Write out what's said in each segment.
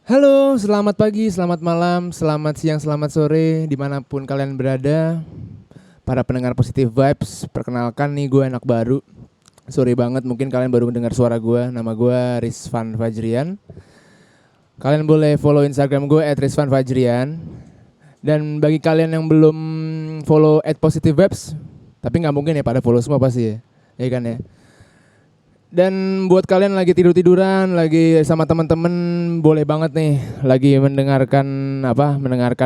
Halo, selamat pagi, selamat malam, selamat siang, selamat sore, dimanapun kalian berada. Para pendengar Positive Vibes, perkenalkan nih gue anak baru. Sorry banget, mungkin kalian baru mendengar suara gue. Nama gue Rizvan Fajrian. Kalian boleh follow Instagram gue @rizvanfajrian. Dan bagi kalian yang belum follow @positivevibes, tapi nggak mungkin ya pada follow semua pasti ya, ya kan ya. Dan buat kalian lagi tidur-tiduran, lagi sama teman-teman, boleh banget nih lagi mendengarkan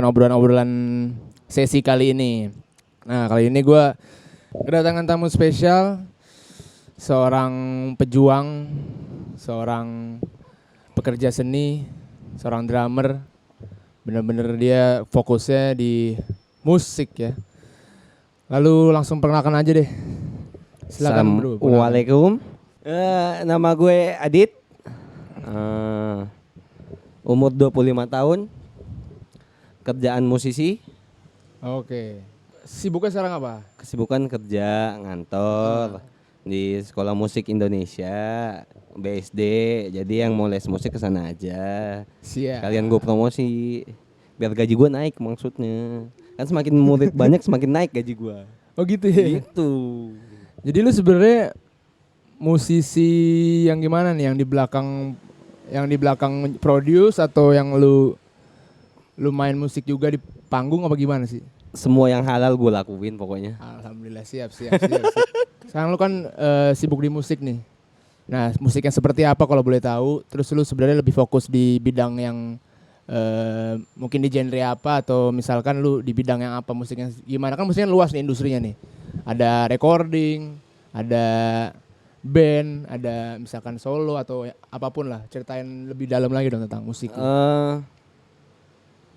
obrolan-obrolan sesi kali ini. Nah, kali ini gue kedatangan tamu spesial, seorang pejuang, seorang pekerja seni, seorang drummer. Bener-bener dia fokusnya di musik ya. Lalu langsung perkenalkan aja deh. Silakan bro. Assalamualaikum. Nama gue Adit. Umur 25 tahun. Kerjaan musisi. Oke. Sibuknya sekarang apa? Kesibukan kerja ngantor di Sekolah Musik Indonesia, BSD. Jadi yang mau les musik kesana aja. Siap. Kalian gue promosi biar gaji gue naik maksudnya. Kan semakin murid banyak semakin naik gaji gue. Oh gitu ya. Gitu. Jadi lu sebenarnya musisi yang gimana nih, yang di belakang produce atau yang lu main musik juga di panggung apa gimana sih? Semua yang halal gue lakuin pokoknya. Alhamdulillah, siap. Sekarang lu kan sibuk di musik nih. Nah, musiknya seperti apa kalau boleh tahu? Terus lu sebenarnya lebih fokus di bidang yang mungkin di genre apa, atau misalkan lu di bidang yang apa musiknya gimana? Kan musiknya luas nih industrinya nih. Ada recording, ada band, ada misalkan solo atau apapun lah. Ceritain lebih dalam lagi dong tentang musik.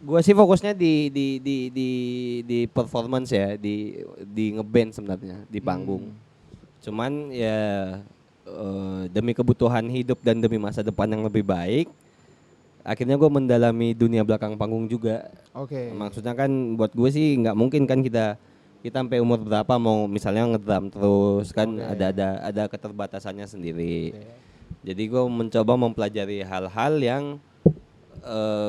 Gue sih fokusnya di performance ya, di ngeband sebenarnya di panggung. Cuman ya demi kebutuhan hidup dan demi masa depan yang lebih baik, akhirnya gue mendalami dunia belakang panggung juga. Oke. Maksudnya kan buat gue sih nggak mungkin kan kita sampai umur berapa mau misalnya ngedrum terus kan. Oke. Ada keterbatasannya sendiri. Jadi gue mencoba mempelajari hal-hal yang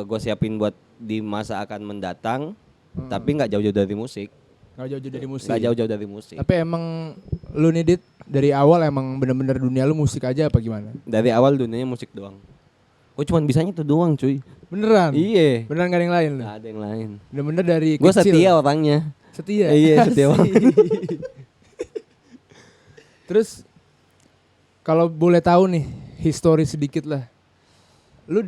gue siapin buat di masa akan mendatang, tapi nggak jauh-jauh dari musik. Nggak jauh-jauh dari musik. Nggak jauh-jauh dari musik. Tapi emang lu nih Dit, dari awal emang bener-bener dunia lu musik aja apa gimana? Dari awal dunianya musik doang. Gue cuman bisanya itu doang cuy. Beneran? Iya. Beneran gak ada yang lain lu? Nggak ada yang lain. Bener-bener dari Gue kecil? setia orangnya. Setia? Iya setia orang. Terus kalau boleh tahu nih, histori sedikit lah. Lu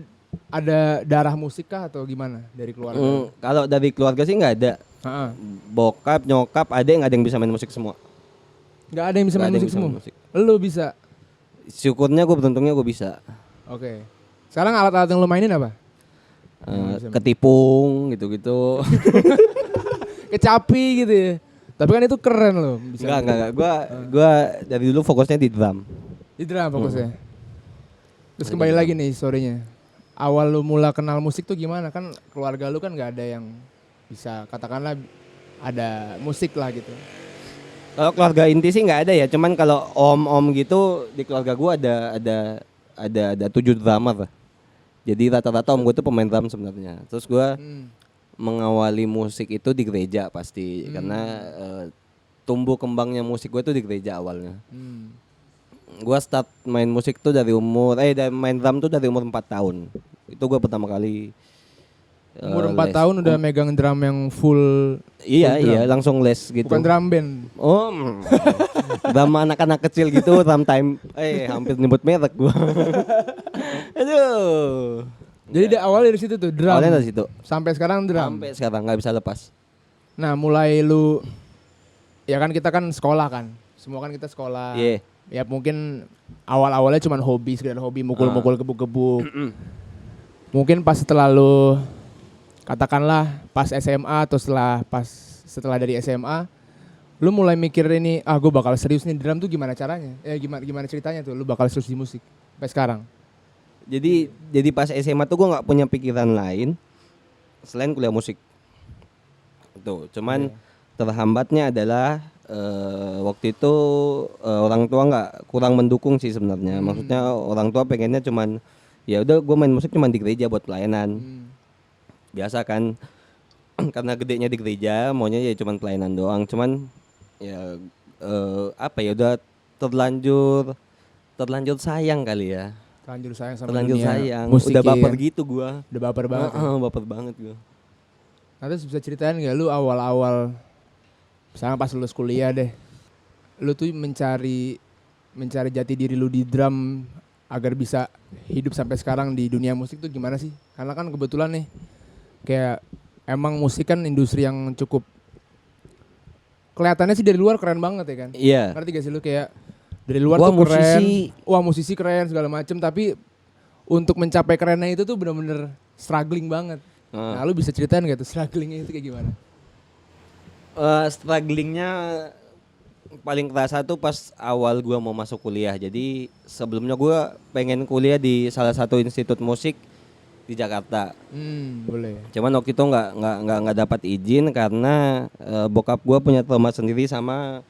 ada darah musik kah atau gimana dari keluarga? Kalau dari keluarga sih nggak ada. Bokap, nyokap, ada yang bisa main musik semua. Nggak ada yang bisa Nggak main ada yang musik bisa semua? main musik. Lu bisa? Syukurnya gue beruntungnya gue bisa. Oke. Sekarang alat-alat yang lu mainin apa? Ketipung gitu-gitu. Kecapi gitu ya? Tapi kan itu keren loh. Bisa Enggak. Gue dari dulu fokusnya di drum. Di drum fokusnya. Terus kembali lagi nih historinya. Awal lu mula kenal musik tuh gimana? Kan keluarga lu kan nggak ada yang bisa katakanlah ada musik lah gitu. Kalau keluarga inti sih nggak ada ya. Cuman kalau om gitu di keluarga gue ada 7 drummer. Jadi rata-rata om gue tuh pemain drum sebenarnya. Terus gue mengawali musik itu di gereja pasti karena tumbuh kembangnya musik gue tuh di gereja awalnya. Gue start main musik tuh dari main drum tuh dari umur 4 tahun. Itu gue pertama kali umur 4 tahun udah megang drum yang full. Iya, langsung les gitu. Bukan drum band. Oh, drum anak-anak kecil gitu, drum time. Hampir nyebut merek gue. Aduh. Jadi awal dari situ tuh drum. Awalnya dari situ. Sampai sekarang drum. Sampai sekarang nggak bisa lepas. Nah mulai lu, ya kan kita kan sekolah kan. Semua kan kita sekolah. Iya. Ya mungkin awal-awalnya cuma hobi, sekedar hobi mukul-mukul gebuk-gebuk. Mungkin pas setelah lu, katakanlah pas SMA atau setelah dari SMA, lu mulai mikir ini, gue bakal serius nih drum tuh gimana caranya? Gimana ceritanya tuh lu bakal serius di musik sampai sekarang? Jadi pas SMA tuh gue nggak punya pikiran lain selain kuliah musik. Tuh, cuman terhambatnya adalah waktu itu orang tua kurang mendukung sih sebenarnya. Maksudnya orang tua pengennya cuman Ya udah gue main musik cuma di gereja buat pelayanan. Hmm. Biasa kan karena gedenya di gereja, maunya ya cuma pelayanan doang. Cuman ya apa ya udah terlanjur sayang kali ya. Terlanjur sayang sama Terlanjur dunia sayang. musik Udah ya. baper gitu gua. Udah baper banget. Ya. Baper banget gua. Nah, terus bisa ceritain nggak lu awal-awal, misalnya pas lulus kuliah deh, lu tuh mencari jati diri lu di drum agar bisa hidup sampai sekarang di dunia musik tuh gimana sih? Karena kan kebetulan nih, kayak emang musik kan industri yang cukup kelihatannya sih dari luar keren banget ya kan? Iya. Ngerti gak sih lu kayak dari luar Wah, tuh keren, musisi. wah musisi keren segala macem, tapi untuk mencapai kerennya itu tuh bener-bener struggling banget. Nah, lu bisa ceritain gak tuh strugglingnya itu kayak gimana? Strugglingnya paling kerasa tuh pas awal gua mau masuk kuliah. Jadi sebelumnya gua pengen kuliah di salah satu institut musik di Jakarta. Boleh. Cuman waktu itu nggak dapat izin karena bokap gua punya trauma sendiri sama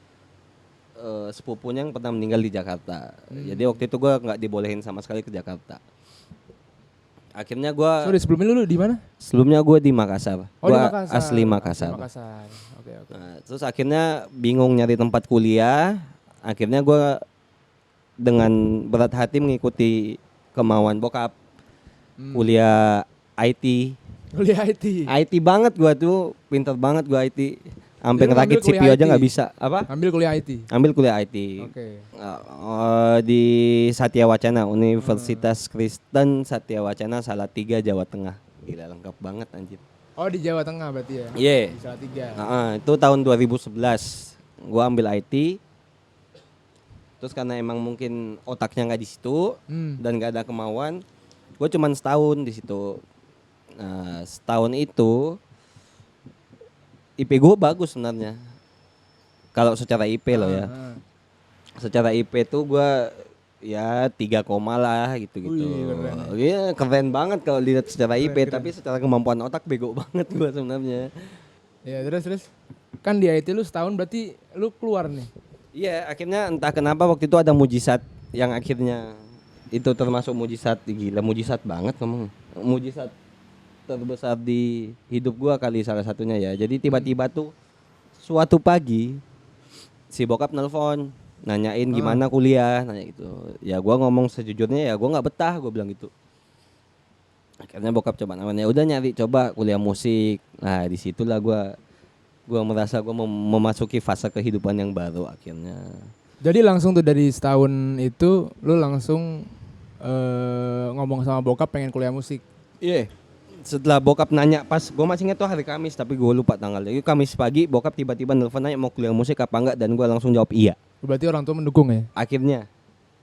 sepupunya yang pernah meninggal di Jakarta. Jadi waktu itu gua nggak dibolehin sama sekali ke Jakarta. Akhirnya gua Sorry, sebelumnya lu di mana? sebelumnya gua di Makassar. Oh, di Gua Makassar. asli Makassar. Makassar. Oke. Nah, terus akhirnya bingung nyari tempat kuliah. Akhirnya gua dengan berat hati mengikuti kemauan bokap kuliah IT. Kuliah IT. IT banget gua tuh, pinter banget gua IT. Sampai Jadi lu ngerakit ambil kuliah CPU aja IT? nggak bisa. Apa? Ambil kuliah IT. Ambil kuliah IT. Oke. Di Satya Wacana, Universitas Kristen Satya Wacana Salatiga, Jawa Tengah. Gila lengkap banget anjir. Oh, di Jawa Tengah berarti ya? Iya. Di Salatiga. Itu tahun 2011. Gua ambil IT. Terus karena emang mungkin otaknya nggak di situ dan nggak ada kemauan, gue cuman setahun di situ. Nah, setahun itu IP gue bagus sebenarnya. Kalau secara IP loh ya. Secara IP tuh gue ya 3 koma lah gitu-gitu. Wih, keren. Iya, keren banget kalau lihat secara IP, Keren. tapi secara kemampuan otak bego banget gue sebenarnya. Ya, terus. Kan di IT lu setahun berarti lu keluar nih. Iya, akhirnya entah kenapa waktu itu ada mujizat yang akhirnya itu termasuk mujizat, gila mujizat banget ngomong. Mujizat terbesar di hidup gua kali salah satunya ya. Jadi tiba-tiba tuh suatu pagi si bokap nelpon nanyain gimana kuliah, nanya gitu. Ya gua ngomong sejujurnya ya gua nggak betah, gua bilang gitu. Akhirnya bokap coba namanya udah nyari coba kuliah musik. Nah, disitulah gua merasa gua memasuki fase kehidupan yang baru akhirnya. Jadi langsung tuh dari setahun itu lu langsung ngomong sama bokap pengen kuliah musik. Iya. Setelah bokap nanya pas gue masih ingat tuh hari Kamis tapi gue lupa tanggalnya. Itu Kamis pagi bokap tiba-tiba nelfon nanya mau kuliah musik apa enggak dan gue langsung jawab iya. Berarti orang tua mendukung ya? Akhirnya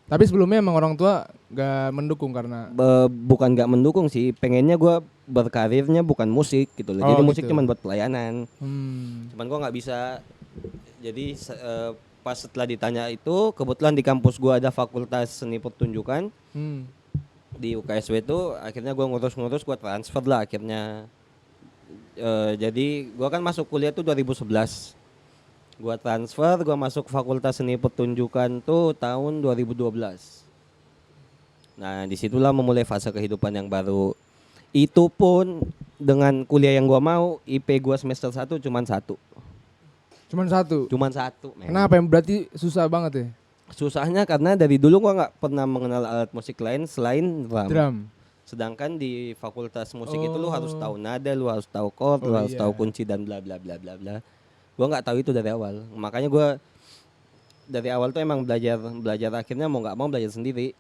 Tapi sebelumnya emang orang tua gak mendukung karena bukan nggak mendukung sih, pengennya gue berkarirnya bukan musik gitu loh. Oh, Jadi musik gitu. cuma buat pelayanan. Cuman gue nggak bisa. Jadi pas setelah ditanya itu kebetulan di kampus gue ada fakultas seni pertunjukan. Di UKSW itu akhirnya gue ngurus-ngurus gue transfer lah akhirnya. Jadi gue kan masuk kuliah tuh 2011. Gue transfer, gue masuk fakultas seni pertunjukan tuh tahun 2012. Nah disitulah memulai fase kehidupan yang baru. Itu pun dengan kuliah yang gue mau, IP gue semester 1 cuman 1. Cuman satu. Cuman 1. Kenapa? Berarti susah banget ya? Susahnya karena dari dulu gue nggak pernah mengenal alat musik lain selain drum. Sedangkan di fakultas musik itu lu harus tahu nada, lu harus tahu chord, lu harus tahu kunci dan bla bla bla bla bla. Gue nggak tahu itu dari awal. Makanya gue dari awal tuh emang belajar akhirnya mau nggak mau belajar sendiri.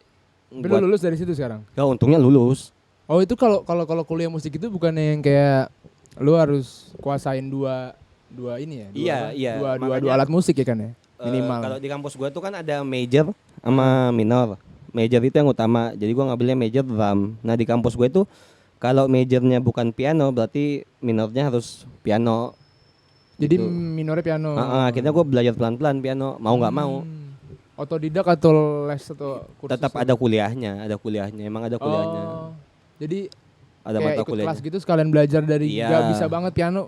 Tapi lu lulus dari situ sekarang? Ya untungnya lulus. Oh, itu kalau kuliah musik itu bukan yang kayak lu harus kuasain dua ini ya? Iya. Dua alat musik ya kan ya? Minimal. Kalau di kampus gue tuh kan ada major sama minor. Major itu yang utama. Jadi gue ngambilnya major drum. Nah di kampus gue tuh kalau majornya bukan piano berarti minornya harus piano. Jadi gitu. minornya piano. Akhirnya gue belajar pelan-pelan piano. Mau nggak mau. Otodidak atau les atau kursus? Tetap ada kuliahnya. Emang ada kuliahnya. Jadi Ada kayak mata ikut kuliahnya. kelas gitu sekalian belajar dari Iya. gak bisa banget piano.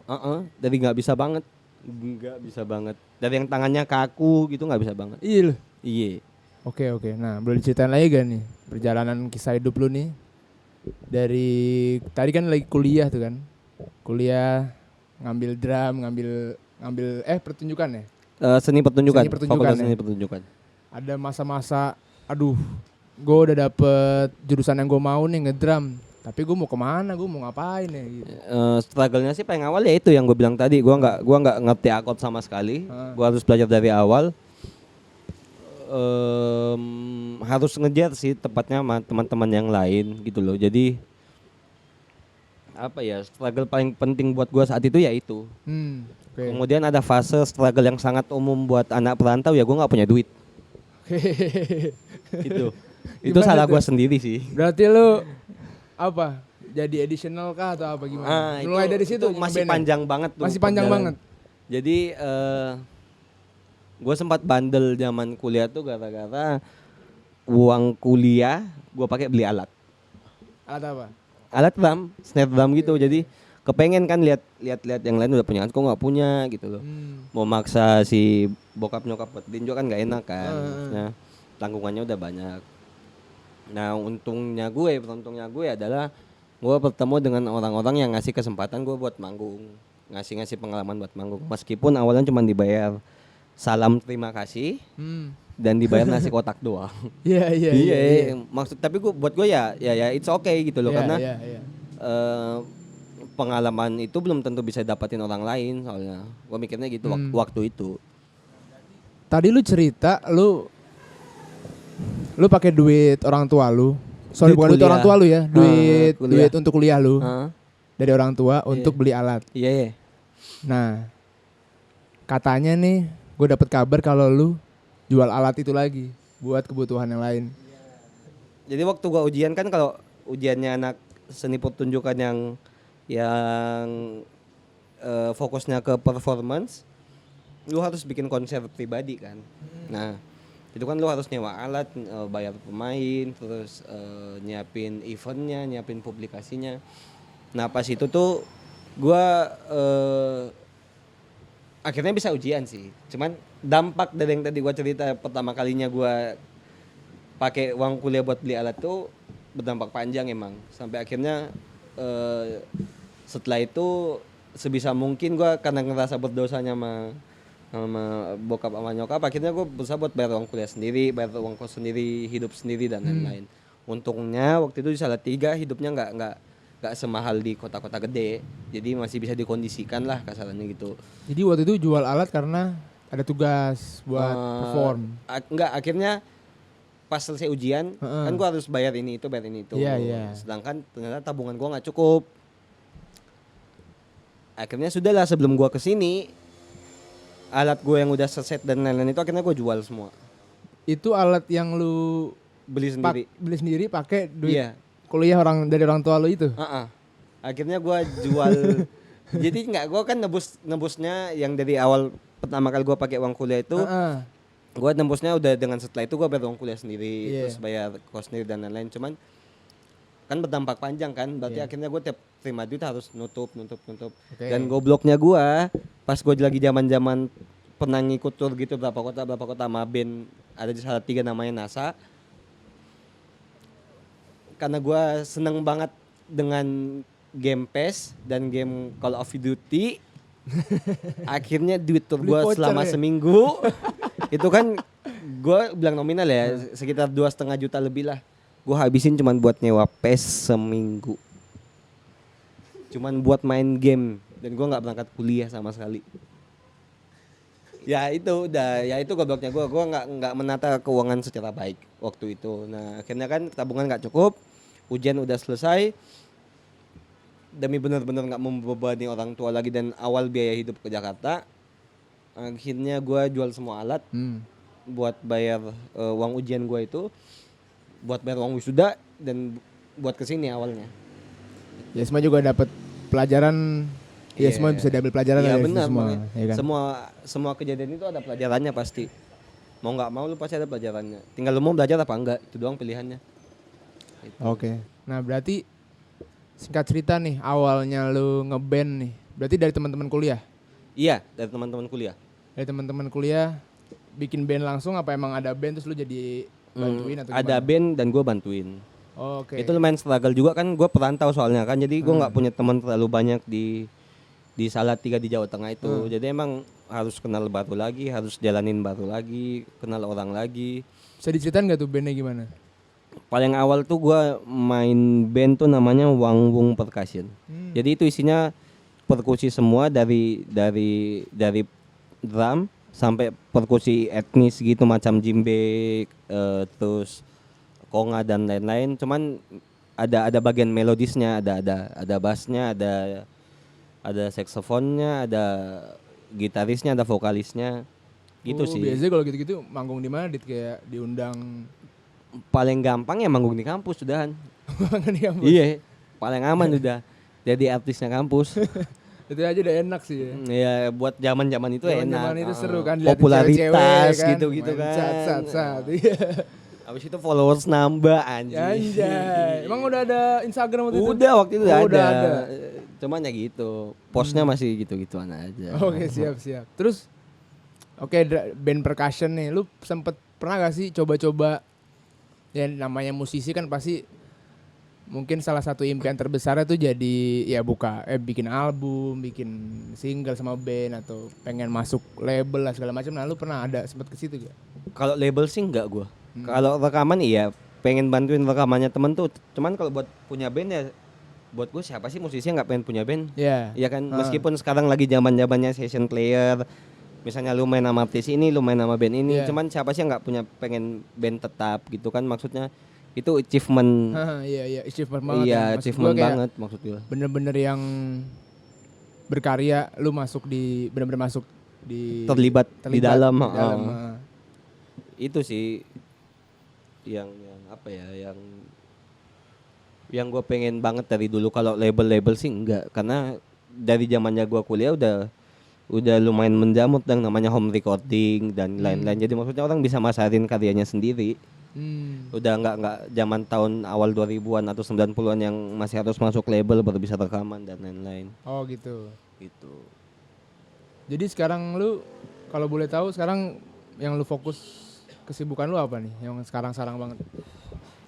Dari nggak bisa banget. Nggak bisa banget. Dari yang tangannya kaku gitu nggak bisa banget. Iya loh. Iya. Oke. Nah, boleh diceritain lagi gak nih perjalanan kisah hidup lu nih Dari tadi kan lagi kuliah tuh kan. Kuliah ngambil drum, ngambil pertunjukan ya. Seni pertunjukan, Seni pertunjukan fakultas ya. seni pertunjukan. Ada masa-masa aduh, gue udah dapet jurusan yang gue mau nih ngedrum. Tapi gue mau kemana, gue mau ngapain ya gitu. Struggle-nya sih paling awal ya itu yang gue bilang tadi, gua nggak ngerti akord sama sekali. Gua harus belajar dari awal. Harus ngejar sih tepatnya sama teman-teman yang lain gitu loh. Jadi apa ya, struggle paling penting buat gua saat itu ya itu. Oke. Kemudian ada fase struggle yang sangat umum buat anak perantau, ya gua nggak punya duit. Itu Gimana salah tuh? gua sendiri sih. Berarti lu apa? Jadi additional kah atau apa gimana? Mulai dari situ masih ngeband ya? panjang banget tuh. Masih panjang perjalanan. banget. Jadi gue sempat bandel zaman kuliah tuh gara-gara uang kuliah gue pakai beli alat. Alat apa? Alat drum, snare drum gitu. Jadi kepengen kan lihat yang lain udah punya, kok nggak punya gitu loh. Mau maksa si bokap nyokap buat tinjau kan nggak enak kan. Nah, tanggungannya udah banyak. Nah, beruntungnya gue adalah gue bertemu dengan orang-orang yang ngasih kesempatan gue buat manggung, ngasih pengalaman buat manggung. Meskipun awalnya cuma dibayar salam terima kasih dan dibayar nasi kotak doang. Iya. Maksud tapi buat gue ya it's okay gitu loh, karena pengalaman itu belum tentu bisa dapatin orang lain soalnya. Gue mikirnya gitu waktu itu. Tadi lu cerita lu pakai duit orang tua lu. Sorry, Duit bukan duit kuliah. orang tua lu ya, Kuliah. duit untuk kuliah lu. Dari orang tua Iya. untuk beli alat. Iya. Nah, katanya nih gue dapet kabar kalau lu jual alat itu lagi buat kebutuhan yang lain. Jadi waktu gua ujian kan, kalau ujiannya anak seni pertunjukan yang fokusnya ke performance, lu harus bikin konser pribadi kan. Nah, itu kan lu harus nyewa alat, bayar pemain, terus nyiapin eventnya, nyiapin publikasinya. Nah pas itu tuh gua akhirnya bisa ujian sih. Cuman dampak dari yang tadi gua cerita, pertama kalinya gua pakai uang kuliah buat beli alat tuh berdampak panjang emang. Sampai akhirnya setelah itu sebisa mungkin gua karena ngerasa berdosanya sama bokap sama nyokap, akhirnya gue berusaha buat bayar uang kuliah sendiri, bayar uang kos sendiri, hidup sendiri dan lain-lain. Untungnya waktu itu di Salatiga hidupnya nggak semahal di kota-kota gede, jadi masih bisa dikondisikan lah kasarannya gitu. Jadi waktu itu jual alat karena ada tugas buat perform. Enggak, akhirnya pas selesai ujian kan gue harus bayar ini itu. Iya. Sedangkan ternyata tabungan gue nggak cukup. Akhirnya sudahlah, sebelum gue kesini alat gue yang udah seset dan lain-lain itu akhirnya gue jual semua. Itu alat yang lu Beli sendiri. beli sendiri pakai duit Iya. kuliah dari orang tua lu itu. Akhirnya gue jual. Jadi nggak, gue kan nebusnya yang dari awal pertama kali gue pakai uang kuliah itu, gue nembusnya udah dengan setelah itu gue bayar uang kuliah sendiri, terus bayar kos sendiri dan lain-lain. Cuman kan berdampak panjang kan, berarti akhirnya gue tiap terima duit harus nutup. Okay. Dan gobloknya gue pas gue lagi zaman pernah ngikut tour gitu berapa kota sama band ada di Salatiga namanya NASA. Karena gue seneng banget dengan game PES dan game Call of Duty, akhirnya duit tour gue selama seminggu itu kan gue bilang nominal ya sekitar 2,5 juta lebih lah. Gue habisin cuman buat nyewa PES seminggu, cuman buat main game, dan gue nggak berangkat kuliah sama sekali. Ya itu gobloknya gue nggak menata keuangan secara baik waktu itu. Nah akhirnya kan tabungan nggak cukup, ujian udah selesai, demi benar-benar nggak membebani orang tua lagi dan awal biaya hidup ke Jakarta, akhirnya gue jual semua alat buat bayar uang ujian gue itu, buat bayar uang wisuda, dan buat kesini awalnya. Ya semua juga dapat pelajaran. Ya semua bisa diambil pelajaran dari benar, semua. Ya kan? Semua kejadian itu ada pelajarannya pasti. Mau nggak mau lu pasti ada pelajarannya. Tinggal lu mau belajar apa enggak, itu doang pilihannya. Gitu. Oke. Nah berarti singkat cerita nih, awalnya lu ngeband nih, berarti dari teman-teman kuliah? Iya, dari teman-teman kuliah. Dari teman-teman kuliah bikin band langsung, apa emang ada band terus lu jadi bantuin atau gimana? Ada band dan gue bantuin. Oke. Itu lumayan struggle juga kan, gue perantau soalnya kan, jadi gue nggak punya teman terlalu banyak di Salatiga di Jawa Tengah itu. Jadi emang harus kenal baru lagi, harus jalanin baru lagi, kenal orang lagi. Bisa diceritain nggak tuh bandnya gimana? Paling awal tuh gue main band tuh namanya Wangwung Percussion. Jadi itu isinya perkusi semua, dari drum sampai perkusi etnis gitu macam djembe, terus konga dan lain-lain. Cuman ada bagian melodisnya, ada bassnya, ada saksofonnya, ada gitarisnya, ada vokalisnya. Gitu sih. Biasanya kalau gitu-gitu manggung di mana? Kayak diundang Paling gampang ya manggung di kampus sudahan. manggung di kampus. Iya, paling aman udah. Jadi artisnya kampus. Itu aja udah enak sih ya. Ya buat zaman-zaman itu enak. Zaman itu seru kan, diliatin Popularitas cewek-cewek gitu-gitu main kan. Sat. Iya. Habis itu followers nambah anjing. Anjay. Emang udah ada Instagram waktu itu? Udah waktu itu Oh, ada. udah ada. Cuman ya gitu. Postnya masih gitu-gituan aja. Oke, siap. Terus band percussion nih, lu sempet pernah gak sih coba-coba, ya namanya musisi kan pasti mungkin salah satu impian terbesarnya tuh jadi ya bikin album, bikin single sama band atau pengen masuk label lah segala macam. Nah, lu pernah ada sempet ke situ gak? Kalau label sih enggak gua. Kalau rekaman iya, pengen bantuin rekamannya temen tuh. Cuman kalau buat punya band ya, buat gue siapa sih musisi yang nggak pengen punya band? Iya. Iya kan, meskipun sekarang lagi zaman-zamannya session player. Misalnya lu main sama artis ini, lu main sama band ini, cuman siapa sih yang nggak punya pengen band tetap gitu kan, maksudnya itu achievement. Iya, achievement banget. Iya, Maksud achievement gua kayak banget maksud gue. bener-bener yang berkarya, lu bener-bener masuk Terlibat di dalam. Itu sih yang apa ya, yang gue pengen banget dari dulu. Kalau label sih enggak, karena dari zamannya gue kuliah udah lumayan menjamut yang namanya home recording dan lain-lain. Jadi maksudnya orang bisa masarin karyanya sendiri. Udah enggak zaman tahun awal 2000-an atau 90-an yang masih harus masuk label baru bisa rekaman dan lain-lain. Oh gitu. Gitu. Jadi sekarang lu kalau boleh tahu sekarang yang lu fokus, kesibukan lu apa nih yang sekarang sarang banget?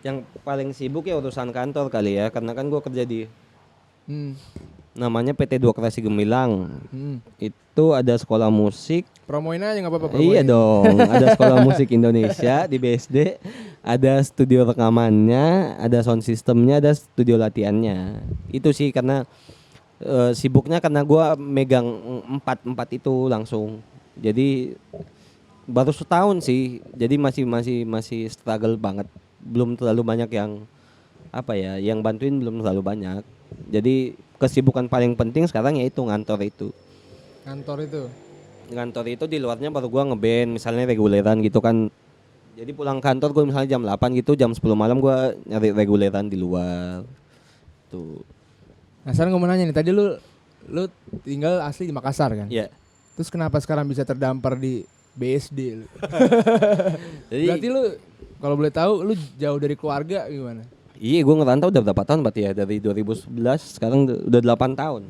Yang paling sibuk ya urusan kantor kali ya, karena kan gue kerja di namanya PT Dua Kreasi Gemilang. Itu ada sekolah musik. Promoin aja nggak apa-apa. Iya dong, ada sekolah musik Indonesia di BSD, ada studio rekamannya, ada sound systemnya, ada studio latihannya. Itu sih karena sibuknya karena gue megang empat itu langsung. Jadi baru setahun sih, jadi masih struggle banget. Belum terlalu banyak yang yang bantuin, belum terlalu banyak. Jadi kesibukan paling penting sekarang yaitu ngantor itu. Ngantor itu di luarnya baru gua ngeband, misalnya reguleran gitu kan. Jadi pulang kantor gua misalnya jam 8 gitu, jam 10 malam gua nyari reguleran di luar. Tuh. Nah, sekarang gue mau nanya nih, tadi lu tinggal asli di Makassar kan? Iya. Terus kenapa sekarang bisa terdampar di BSD lu? Jadi Berarti lu kalau boleh tahu lu jauh dari keluarga gimana? iya, gue ngerantau udah berapa tahun berarti ya, dari 2011 sekarang udah 8 tahun.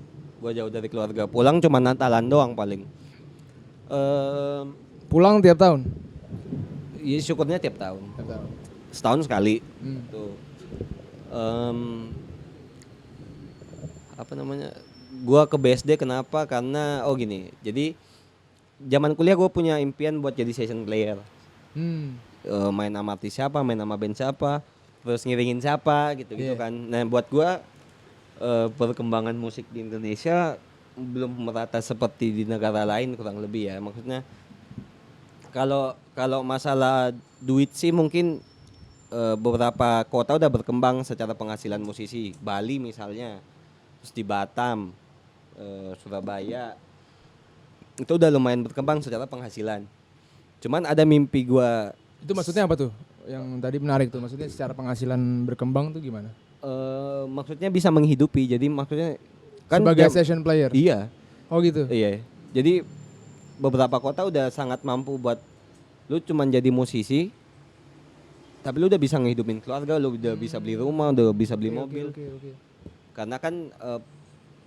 Gue jauh dari keluarga, pulang cuma Natalan doang paling. Pulang tiap tahun? Iya, syukurnya tiap tahun. Setahun sekali. Tuh. Apa namanya? Gua ke BSD kenapa? Karena gini. Jadi zaman kuliah gue punya impian buat jadi session player. Main sama artis siapa, main sama band siapa, terus ngiringin siapa gitu kan. Nah buat gue perkembangan musik di Indonesia belum merata seperti di negara lain kurang lebih ya. Maksudnya kalau masalah duit sih mungkin beberapa kota udah berkembang secara penghasilan musisi. Bali misalnya, terus di Batam, Surabaya, itu udah lumayan berkembang secara penghasilan. Cuman ada mimpi gua. Itu maksudnya apa tuh? Yang tadi menarik tuh, maksudnya secara penghasilan berkembang tuh gimana? Maksudnya bisa menghidupi. Jadi maksudnya kan sebagai session player. Iya. Oh gitu. Iya. Jadi beberapa kota udah sangat mampu buat lu cuman jadi musisi, tapi lu udah bisa ngehidupin keluarga, lu udah bisa beli rumah, udah bisa beli mobil. Okay. Karena kan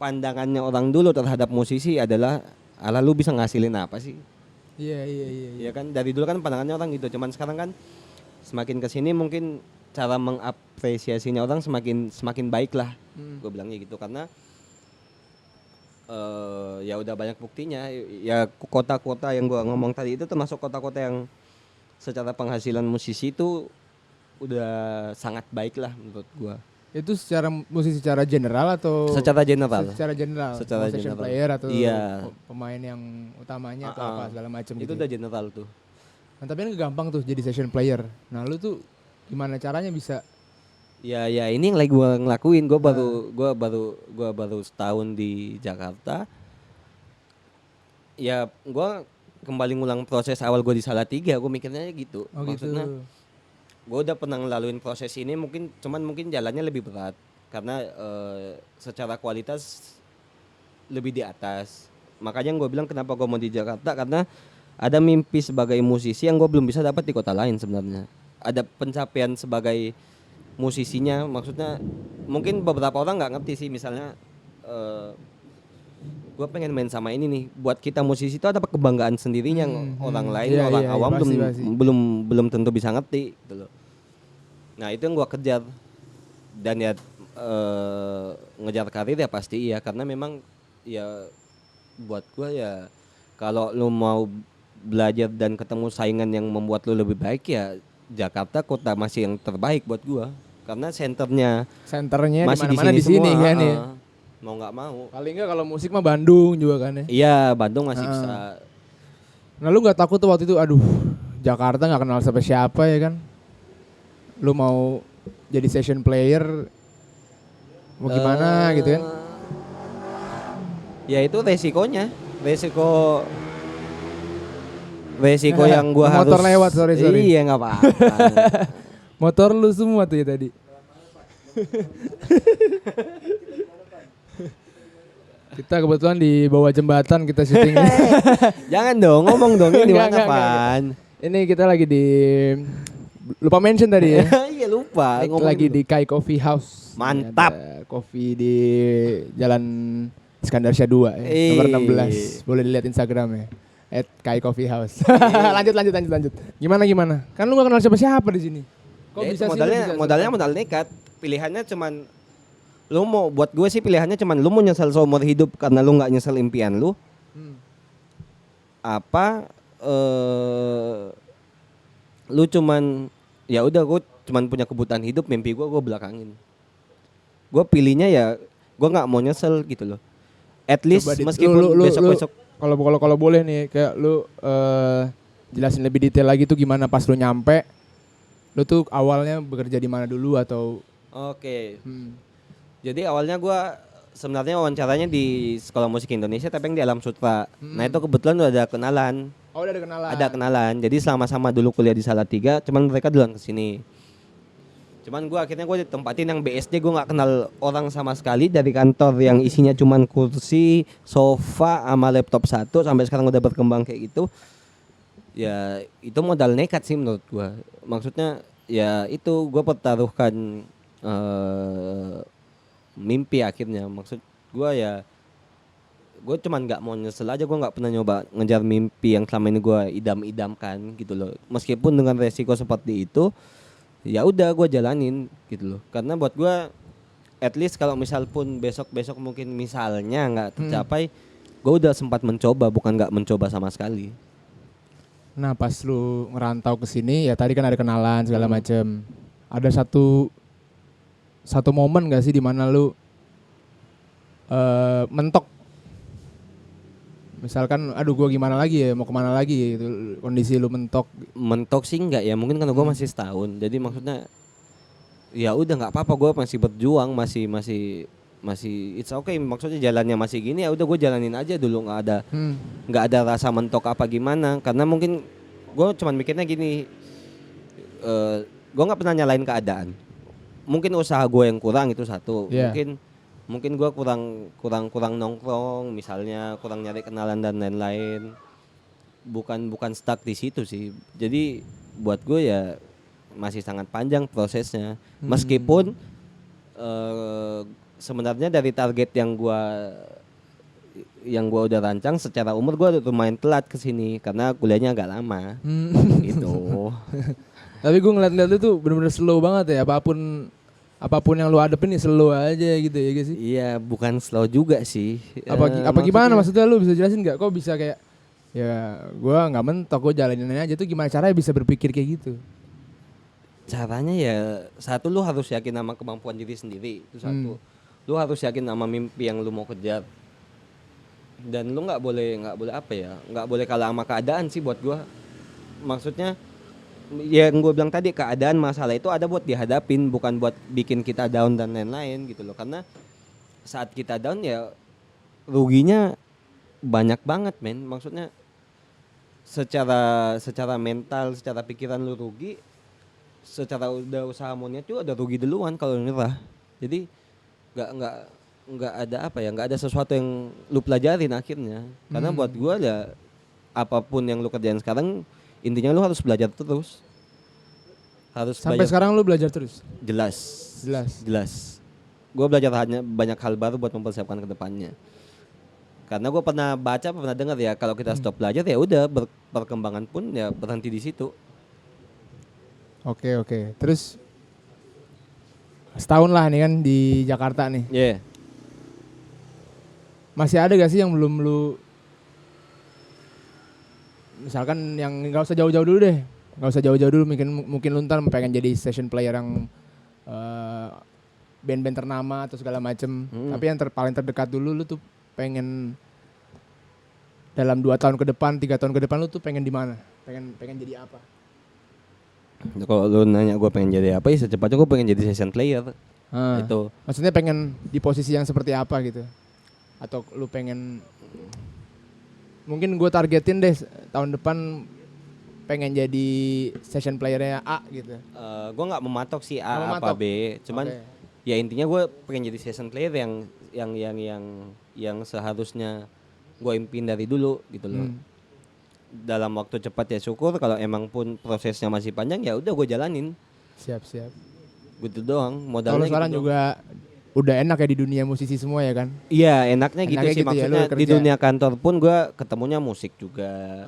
pandangannya orang dulu terhadap musisi adalah ala lu bisa ngasilin apa sih? Iya. Ya kan dari dulu kan pandangannya orang gitu. Cuman sekarang kan semakin kesini mungkin cara mengapresiasinya orang semakin baik lah. Gue bilangnya gitu karena ya udah banyak buktinya. Ya kota-kota yang gue ngomong tadi itu termasuk kota-kota yang secara penghasilan musisi itu udah sangat baik lah menurut gue. Itu musisi secara general atau Secara general. Secara general. Secara session general. player atau Iya. pemain yang utamanya atau apa segala macam Itu gitu. udah general tuh. Nah, tapi kan gampang tuh jadi session player. Nah, lu tuh gimana caranya bisa? Ya ini yang lagi gue ngelakuin. Gue baru setahun di Jakarta. Ya gue kembali ngulang proses awal gue di Salatiga. Gue mikirnya gitu. Oh, Maksudnya gitu. gue udah pernah ngelaluin proses ini, mungkin jalannya lebih berat karena secara kualitas lebih di atas. Makanya gue bilang kenapa gue mau di Jakarta, karena ada mimpi sebagai musisi yang gue belum bisa dapat di kota lain sebenarnya. Ada pencapaian sebagai musisinya, maksudnya mungkin beberapa orang nggak ngerti sih, misalnya gue pengen main sama ini nih. Buat kita musisi itu ada kebanggaan sendirinya, orang lain, orang awam pasti. belum tentu bisa ngerti gitu loh. Nah itu yang gue kejar, dan ya ngejar karir ya pasti iya, karena memang ya buat gue ya kalau lu mau belajar dan ketemu saingan yang membuat lu lebih baik, ya Jakarta kota masih yang terbaik buat gue, karena senternya masih di mana di sini kan ya. Mau nggak mau. Paling nggak kalau musik mah Bandung juga kan ya. Iya, Bandung masih bisa. Nah, lu nggak takut tuh waktu itu, aduh Jakarta nggak kenal siapa ya kan? Lu mau jadi session player, mau gimana gitu kan? Ya itu resiko yang gua harus. Motor lewat, sorry. Iya nggak apa-apa. Motor lu semua tuh ya tadi. Kita kebetulan di bawah jembatan kita syuting. Jangan dong, ngomong dong ini di mana, Enggak. Pan? Ini kita lagi di, lupa mention tadi ya. Iya lupa. Lagi di Kai Coffee House. Mantap. Ada kopi di Jalan Iskandar Syah 2 ya, nomor 16. Boleh dilihat Instagramnya @KaiCoffeeHouse. lanjut. Gimana? Kan lu gak kenal siapa-siapa di sini. Kok Ya bisa itu sih modalnya modal nekat. Pilihannya cuman lu mau, buat gue sih pilihannya cuman lu mau nyesel seumur hidup karena lu nggak nyesel impian lu. Apa lu cuman ya udah, gue cuman punya kebutuhan hidup, mimpi gue belakangin. Gue pilihnya ya gue nggak mau nyesel gitu loh. At least meskipun besok-besok kalau boleh nih kayak lu jelasin lebih detail lagi tuh gimana pas lu nyampe. Lu tuh awalnya bekerja di mana dulu atau? Oke. Jadi awalnya gue sebenarnya wawancaranya di Sekolah Musik Indonesia, tapi yang di Alam Sutra. Nah itu kebetulan udah ada kenalan. Oh, udah ada kenalan. Ada kenalan. Jadi sama-sama dulu kuliah di Salatiga, cuman mereka duluan kesini. Cuman gue akhirnya gue ditempatin yang BSD, gue nggak kenal orang sama sekali, dari kantor yang isinya cuman kursi, sofa, sama laptop satu, sampai sekarang udah berkembang kayak gitu. Ya itu modal nekat sih menurut gue. Maksudnya ya itu gue pertaruhkan mimpi akhirnya. Maksud gue ya gue cuman nggak mau nyesel aja, gue nggak pernah nyoba ngejar mimpi yang selama ini gue idam-idamkan gitu loh. Meskipun dengan resiko seperti itu, ya udah gue jalanin gitu loh. Karena buat gue, at least kalau misal pun besok mungkin misalnya nggak tercapai, gue udah sempat mencoba, bukan nggak mencoba sama sekali. Nah pas lu ngerantau ke sini ya tadi kan ada kenalan segala macem. Ada satu momen gak sih di mana lu mentok? Misalkan aduh gue gimana lagi ya, mau kemana lagi gitu, kondisi lu mentok. Mentok sih enggak ya, mungkin karena gue masih setahun. Jadi maksudnya ya udah nggak apa-apa, gue masih berjuang, masih it's okay. Maksudnya jalannya masih gini, ya udah gue jalanin aja dulu, nggak ada rasa mentok apa gimana. Karena mungkin gue cuman mikirnya gini, gue nggak pernah nyalain keadaan. Mungkin usaha gue yang kurang, itu satu. Yeah. Mungkin gue kurang nongkrong, misalnya kurang nyari kenalan dan lain-lain. Bukan stuck di situ sih. Jadi buat gue ya masih sangat panjang prosesnya. Meskipun sebenarnya dari target yang gue udah rancang, secara umur gue lumayan telat kesini karena kuliahnya agak lama. Gitu. Tapi gue ngeliat-ngeliat lu tuh bener-bener slow banget ya. Apapun yang lu hadepin nih slow aja gitu ya guys sih. Iya, bukan slow juga sih. Apa gimana maksudnya lu bisa jelasin nggak? Kok bisa kayak ya gue nggak mentok, gue jalanin aja tuh gimana caranya bisa berpikir kayak gitu? Caranya ya satu, lu harus yakin sama kemampuan diri sendiri, itu satu. Lu harus yakin sama mimpi yang lu mau kejar. Dan lu nggak boleh apa ya, nggak boleh kalah sama keadaan sih buat gua. Maksudnya ya yang gue bilang tadi, keadaan masalah itu ada buat dihadapin, bukan buat bikin kita down dan lain-lain gitu loh. Karena saat kita down ya ruginya banyak banget men. Maksudnya secara mental, secara pikiran lu rugi, secara udah usaha monyet juga udah rugi duluan kalau nyerah. Jadi nggak ada apa ya, nggak ada sesuatu yang lu pelajarin akhirnya. Karena buat gua ya apapun yang lu kerjain sekarang, intinya lu harus belajar terus. Sampai sekarang lu belajar terus? Jelas. Gua belajar banyak hal baru buat mempersiapkan ke depannya. Karena gue pernah baca, pernah dengar ya, kalau kita stop belajar ya udah perkembangan pun ya berhenti di situ. Oke. Terus setahun lah nih kan di Jakarta nih. Iya. Yeah. Masih ada gak sih yang belum lu, misalkan yang nggak usah jauh-jauh dulu deh, mungkin lu ntar pengen jadi session player yang band-band ternama atau segala macem. Tapi yang paling terdekat dulu lu tuh pengen dalam 2 tahun ke depan, 3 tahun ke depan lu tuh pengen di mana? Pengen jadi apa? Kalau lu nanya gue pengen jadi apa, ya secepatnya gue pengen jadi session player. Itu. Maksudnya pengen di posisi yang seperti apa gitu? Atau lu pengen, mungkin gue targetin deh tahun depan pengen jadi session playernya A gitu. Gue nggak mematok sih A apa B, cuman ya intinya gue pengen jadi session player yang seharusnya gue impiin dari dulu gitu loh. Dalam waktu cepat ya syukur, kalau emang pun prosesnya masih panjang ya udah gue jalanin. Siap. Gitu doang modalnya. Kalau sekarang gitu juga udah enak ya di dunia musisi semua ya kan? Iya enaknya gitu sih gitu maksudnya ya, di dunia kantor pun gue ketemunya musik juga.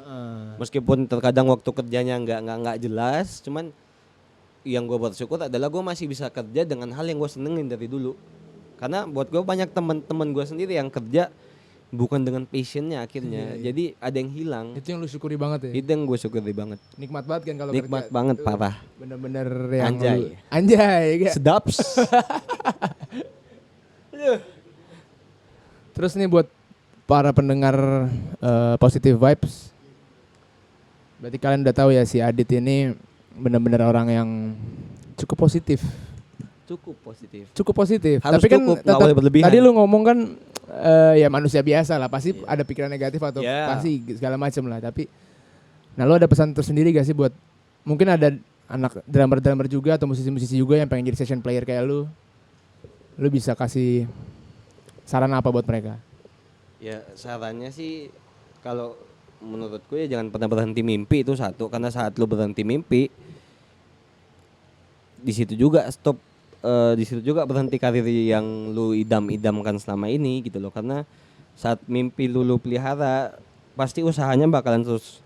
Meskipun terkadang waktu kerjanya nggak jelas, cuman yang gue bersyukur adalah gue masih bisa kerja dengan hal yang gue senengin dari dulu. Karena buat gue banyak teman-teman gue sendiri yang kerja bukan dengan passionnya akhirnya. Jadi ada yang hilang. Itu yang lu syukuri banget ya? Itu yang gue syukuri banget. Nikmat banget kan kalau Nikmat kerja. banget parah. Bener-bener yang Anjay gak? Sedaps. Terus nih buat para pendengar Positive Vibes, berarti kalian udah tahu ya si Adit ini bener-bener orang yang cukup positif. Harus tapi kan tetap tadi lu ngomong kan ya manusia biasa lah, pasti ada pikiran negatif atau pasti segala macam lah. Tapi nah lu ada pesan tersendiri gak sih buat mungkin ada anak drummer juga atau musisi-musisi juga yang pengen jadi session player kayak lu bisa kasih saran apa buat mereka? Ya sarannya sih kalau menurutku ya jangan pernah berhenti mimpi, itu satu. Karena saat lu berhenti mimpi, di situ juga berhenti karir yang lu idam-idamkan selama ini gitu loh. Karena saat mimpi lu pelihara, pasti usahanya bakalan terus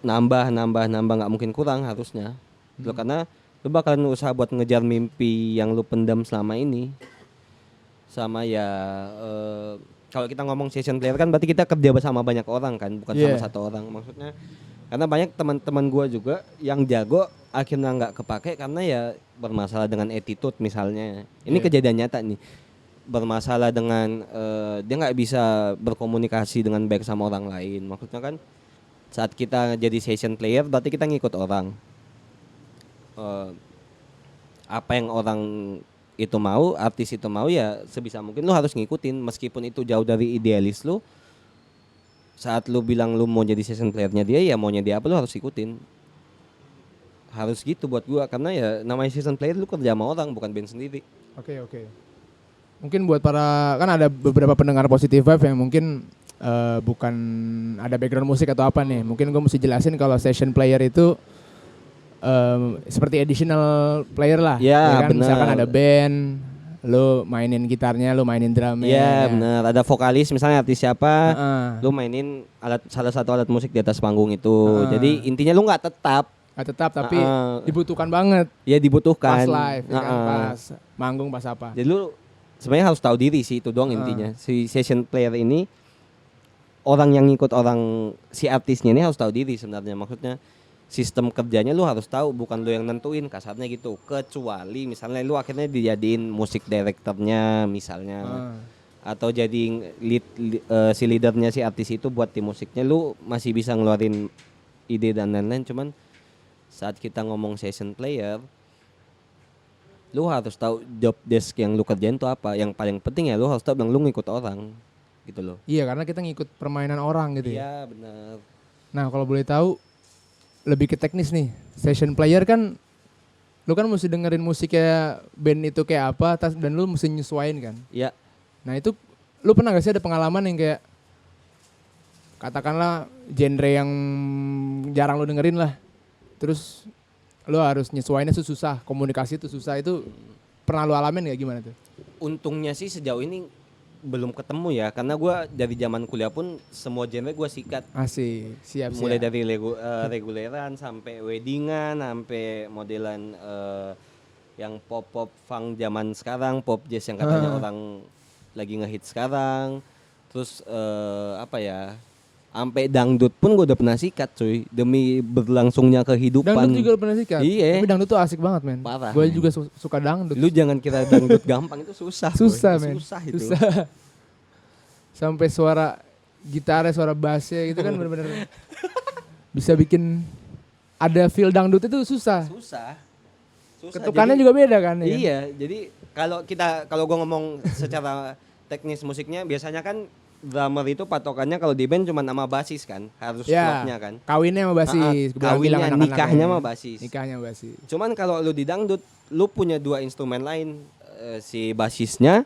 nambah, nggak mungkin kurang harusnya. Gitu loh. Karena lu bakalan usaha buat ngejar mimpi yang lu pendam selama ini. Sama ya kalau kita ngomong session player kan berarti kita kerja bersama banyak orang kan, bukan sama satu orang. Maksudnya karena banyak teman-teman gue juga yang jago akhirnya nggak kepake karena ya bermasalah dengan attitude misalnya. Ini kejadian nyata nih. Bermasalah dengan dia nggak bisa berkomunikasi dengan baik sama orang lain. Maksudnya kan saat kita jadi session player berarti kita ngikut orang. Apa yang orang itu mau, artis itu mau ya sebisa mungkin lu harus ngikutin meskipun itu jauh dari idealis lu. Saat lu bilang lu mau jadi session playernya dia, ya maunya dia apa lu harus ikutin. Harus gitu buat gua, karena ya namanya session player lu kerja sama orang, bukan band sendiri. Oke. Mungkin buat kan ada beberapa pendengar Positive Vibe yang mungkin bukan ada background musik atau apa nih. Mungkin gua mesti jelasin kalau session player itu seperti additional player lah. Ya kan? Misalkan ada band, lu mainin gitarnya, lu mainin drumnya. Iya benar. Ada vokalis misalnya artis siapa, lu mainin salah satu alat musik di atas panggung itu. Jadi intinya lu nggak tetap, Nggak tetap tapi Ah, dibutuhkan banget ya dibutuhkan. pas live, ya kan? Ah, Pas manggung, pas apa. Jadi lu sebenarnya harus tahu diri sih, itu doang intinya. Si session player ini, orang yang ngikut orang si artisnya ini harus tahu diri sebenarnya. Maksudnya sistem kerjanya lu harus tahu, bukan lu yang nentuin, kasarnya gitu. Kecuali misalnya lu akhirnya dijadiin musik directornya misalnya, atau jadi si leadernya si artis itu buat tim musiknya, lu masih bisa ngeluarin ide dan lain-lain. Cuman saat kita ngomong session player, lu harus tahu job desk yang lu kerjain tuh apa. Yang paling penting ya lu harus tahu yang lu ngikut orang gitu loh. Iya, karena kita ngikut permainan orang gitu ya. Iya benar. Nah, kalau boleh tahu lebih ke teknis nih. Session player kan lu kan mesti dengerin musiknya band itu kayak apa dan lu mesti nyesuaiin kan. Iya. Nah, itu lu pernah gak sih ada pengalaman yang kayak katakanlah genre yang jarang lu dengerin lah. Terus lu harus nyesuaiinnya itu susah, komunikasi itu susah. Itu pernah lu alamin gak, gimana tuh? Untungnya sih sejauh ini belum ketemu ya, karena gue dari zaman kuliah pun semua genre gue sikat. Asik, siap. Mulai dari reguleran sampai weddingan, sampai modelan yang pop funk zaman sekarang, pop jazz yang katanya orang lagi ngehit sekarang. Terus apa ya? Sampai dangdut pun gue udah pernah sikat cuy, demi berlangsungnya kehidupan. Dangdut juga pernah sikat? Iya. Tapi dangdut tuh asik banget men. Parah, Gue men. juga suka dangdut. Lu jangan kira dangdut gampang, itu susah. Susah boy. men. Susah itu. Susah. Sampai suara gitarnya, suara bassnya gitu kan bener-bener bisa bikin ada feel dangdut itu susah. Susah. Ketukannya juga beda kan? Ya? Iya, jadi kalau gue ngomong secara teknis musiknya, biasanya kan drummer itu patokannya kalau di band cuma nama basis kan, harus klubnya kan. Kawinnya sama basis. Kawinnya, nikahnya sama basis. Nikahnya basis. Cuman kalau lu di dangdut, lu punya dua instrumen lain, si basisnya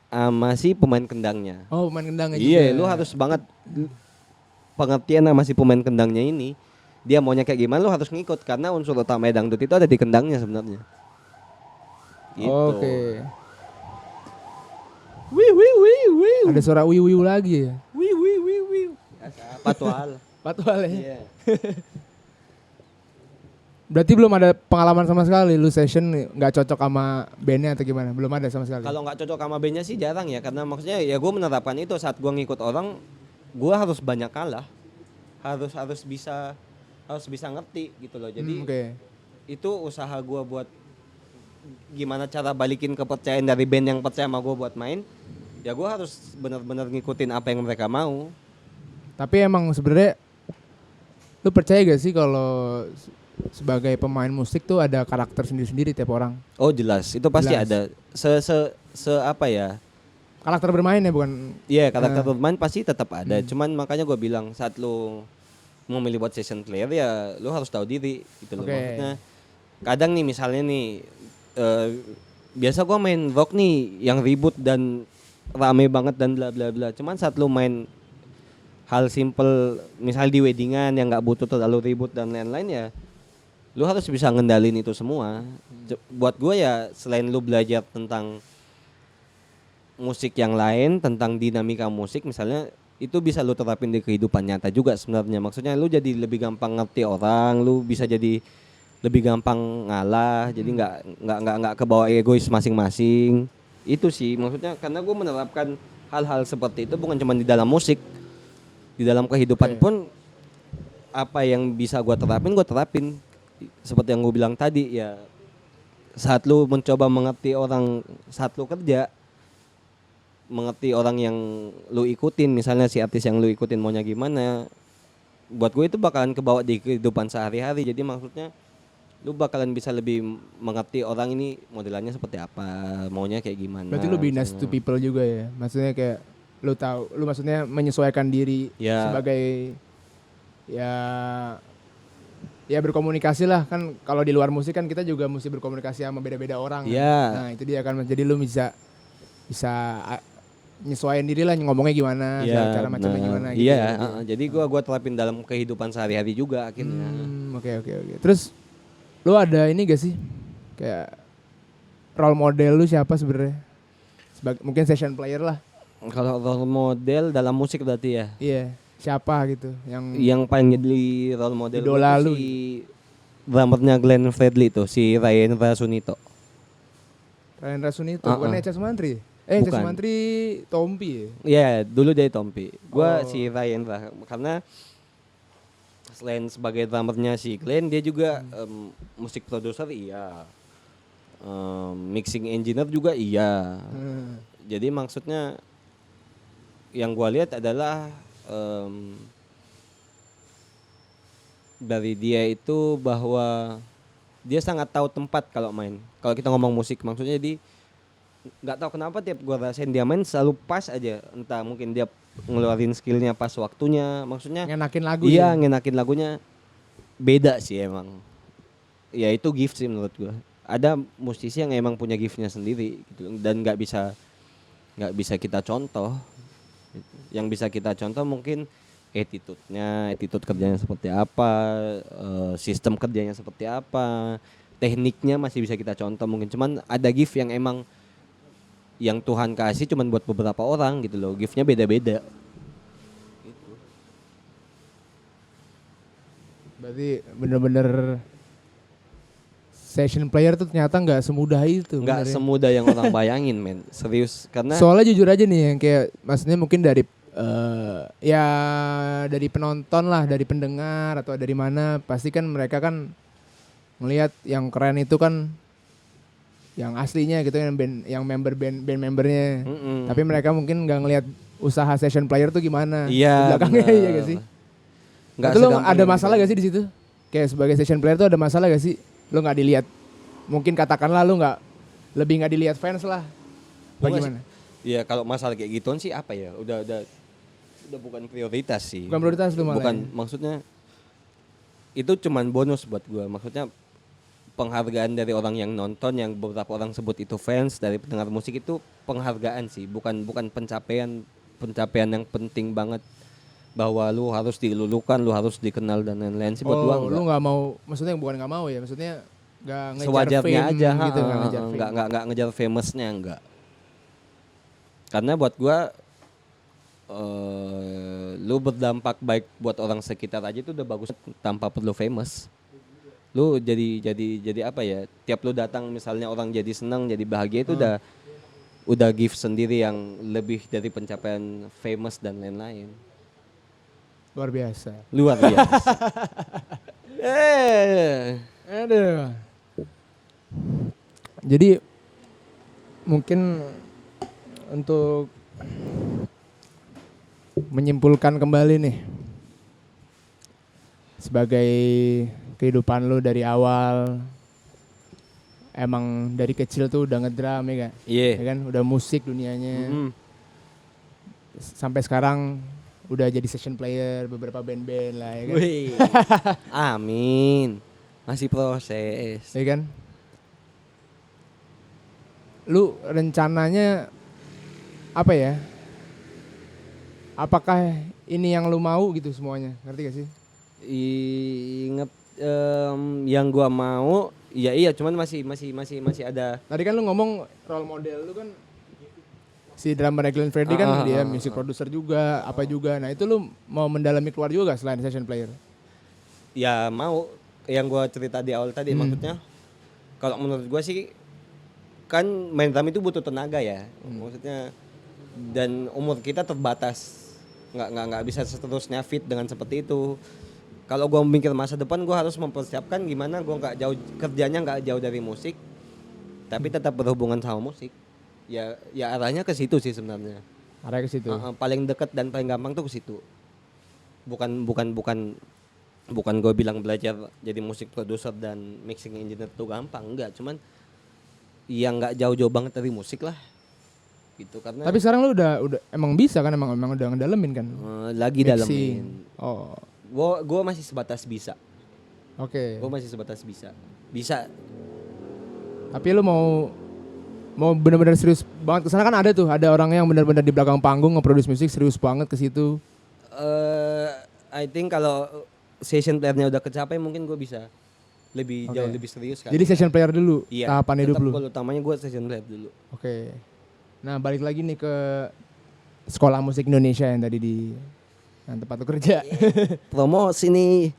sama si pemain kendangnya. Oh, pemain kendangnya juga. Iya, juga. lu harus banget pengertian sama si pemain kendangnya ini. Dia maunya kayak gimana, lu harus ngikut, karena unsur utama dangdut itu ada di kendangnya sebenarnya. Gitu. Oke. Wih. Ada suara wiu lagi ya? Wih. Patwal. Patwal ya? Iya. Berarti belum ada pengalaman sama sekali lu session nggak cocok sama bandnya atau gimana? Belum ada sama sekali? Kalau nggak cocok sama bandnya sih jarang ya, karena maksudnya ya gue menerapkan itu saat gue ngikut orang, gue harus banyak kalah, harus bisa ngerti gitu loh. Jadi itu usaha gue buat gimana cara balikin kepercayaan dari band yang percaya sama gue buat main. Ya gue harus benar-benar ngikutin apa yang mereka mau. Tapi emang sebenarnya lu percaya gak sih kalau sebagai pemain musik tuh ada karakter sendiri-sendiri tiap orang? Oh jelas, itu pasti Jelas. ada. Apa ya? Karakter bermain ya bukan? Iya, karakter bermain pasti tetap ada. Cuman makanya gue bilang saat lu mau milih buat session player ya lu harus tahu diri gitu loh. Maksudnya kadang nih misalnya nih biasa gue main rock nih yang ribut dan rame banget dan bla bla bla. Cuman saat lu main hal simple misal di weddingan yang nggak butuh terlalu ribut dan lain-lain, ya lu harus bisa ngendalin itu semua. Buat gue ya selain lu belajar tentang musik yang lain, tentang dinamika musik misalnya, itu bisa lu terapin di kehidupan nyata juga sebenarnya. Maksudnya lu jadi lebih gampang ngerti orang, lu bisa jadi lebih gampang ngalah, jadi nggak kebawa egois masing-masing. Itu sih maksudnya, karena gue menerapkan hal-hal seperti itu bukan cuma di dalam musik, di dalam kehidupan pun apa yang bisa gue terapin. Seperti yang gue bilang tadi ya, saat lu mencoba mengerti orang, saat lu kerja mengerti orang yang lu ikutin, misalnya si artis yang lu ikutin maunya gimana, buat gue itu bakalan kebawa di kehidupan sehari-hari. Jadi maksudnya lu bakalan bisa lebih mengerti orang ini modelannya seperti apa, maunya kayak gimana. Berarti lu be nice to people juga ya? Maksudnya kayak lu tahu, lu maksudnya menyesuaikan diri sebagai ya berkomunikasi lah kan. Kalau di luar musik kan kita juga mesti berkomunikasi sama beda-beda orang. Nah itu dia kan, jadi lu bisa nyesuaiin diri lah, ngomongnya gimana, cara macamnya gimana gitu. Jadi gua terapin dalam kehidupan sehari-hari juga akhirnya. Oke. Terus lu ada ini gak sih kayak role model lu siapa sebenarnya? Mungkin session player lah. Kalau role model dalam musik berarti ya? Iya, siapa gitu yang paling jadi role model idola lu si drummernya Glenn Fredly tuh, si Ryan Rasunito. Ryan Rasunito, bukan Echa Sumantri? Echa Bukan. Sumantri Tompi ya? Iya, dulu dari Tompi. Gua Oh. si Ryan karena selain sebagai drummernya si Glenn, dia juga musik producer iya. Mixing engineer juga iya. Jadi maksudnya yang gua lihat adalah dari dia itu bahwa dia sangat tahu tempat kalau main. Kalau kita ngomong musik, maksudnya jadi nggak tahu kenapa tiap gua rasain dia main selalu pas aja. Entah mungkin dia ngeluarin skillnya pas waktunya, maksudnya Ngenakin lagu iya ya? ngenakin lagunya beda sih emang. Ya itu gift sih menurut gua. Ada musisi yang emang punya giftnya sendiri gitu dan nggak bisa kita contoh. Yang bisa kita contoh mungkin attitude kerjanya seperti apa, sistem kerjanya seperti apa, tekniknya masih bisa kita contoh mungkin. Cuman ada gift yang emang yang Tuhan kasih cuman buat beberapa orang gitu loh. Giftnya beda-beda. Gitu. Berarti bener-bener session player tuh ternyata nggak semudah itu. Nggak bener ya? semudah yang orang bayangin men. Serius karena Soalnya jujur aja nih yang kayak maksudnya mungkin dari ya dari penonton lah, dari pendengar atau dari mana pasti kan mereka kan ngelihat yang keren itu kan yang aslinya gitu yang member band membernya. Tapi mereka mungkin nggak ngelihat usaha session player tuh gimana di iya belakangnya bener. iya gak sih? Nggak Itu lo segampang ada yang masalah kita- gak sih di situ? Kayak sebagai session player tuh ada masalah gak sih? Lo nggak dilihat? Mungkin katakanlah lo lebih nggak dilihat fans lah. Bagaimana? Iya kalau masalah kayak gituan sih apa ya? Udah bukan prioritas sih. Bukan prioritas tuh malah Bukan ya? maksudnya itu cuman bonus buat gua. Maksudnya penghargaan dari orang yang nonton yang beberapa orang sebut itu fans dari pendengar musik itu penghargaan sih, bukan pencapaian yang penting banget bahwa lu harus dilulukan, lu harus dikenal dan lain-lain sih buat gua Oh, lu nggak mau, maksudnya bukan nggak mau ya, maksudnya nggak ngejar sewajarnya fame aja gitu, nggak ngejar fame. nggak ngejar famousnya enggak. Karena buat gua lu berdampak baik buat orang sekitar aja itu udah bagus tanpa perlu famous. Lu jadi apa ya? Tiap lu datang misalnya orang jadi senang, jadi bahagia itu udah gift sendiri yang lebih dari pencapaian famous dan lain-lain. Luar biasa. Luar biasa. Aduh. Jadi mungkin untuk menyimpulkan kembali nih sebagai kehidupan lu dari awal emang dari kecil tuh udah ngedrum ya kan? Iya. Ya kan udah musik dunianya. Mm. Sampai sekarang udah jadi session player beberapa band-band lah ya kan. Wih. Amin. Masih proses. Ya kan? Lu rencananya apa ya? Apakah ini yang lu mau gitu semuanya? Ngerti gak sih? Ingat yang gua mau, iya cuman masih ada. Tadi kan lu ngomong role model lu kan si drummer Glenn Fredly kan dia music producer juga, apa juga. Nah, itu lu mau mendalami keluar juga gak selain session player? Ya mau yang gua cerita di awal tadi maksudnya kalau menurut gua sih kan main drum itu butuh tenaga ya. Maksudnya dan umur kita terbatas. Nggak bisa seterusnya fit dengan seperti itu. Kalau gua mikir masa depan gua harus mempersiapkan gimana gua nggak jauh kerjanya nggak jauh dari musik tapi tetap berhubungan sama musik. Ya arahnya ke situ sih sebenarnya. Arah ke situ. Paling dekat dan paling gampang tuh ke situ. Bukan gue bilang belajar jadi musik producer dan mixing engineer tuh gampang, enggak, cuman yang nggak jauh-jauh banget dari musik lah gitu karena Tapi sekarang lu udah emang bisa kan, emang udah ngedalemin kan? lagi Mixing. dalemin. Oh, Gue masih sebatas bisa. oke. Gue masih sebatas bisa. Tapi lu mau benar-benar serius banget kesana kan? Ada orang yang benar-benar di belakang panggung nge-produce musik serius banget ke situ. I think kalau session playernya udah kecapai mungkin gue bisa lebih jauh lebih serius kan. Jadi session player dulu iya, tahapan hidup tetap lu. goal utamanya gue session player dulu. Oke. Nah, balik lagi nih ke Sekolah Musik Indonesia yang tadi di yang tempat lu kerja. Promosi nih.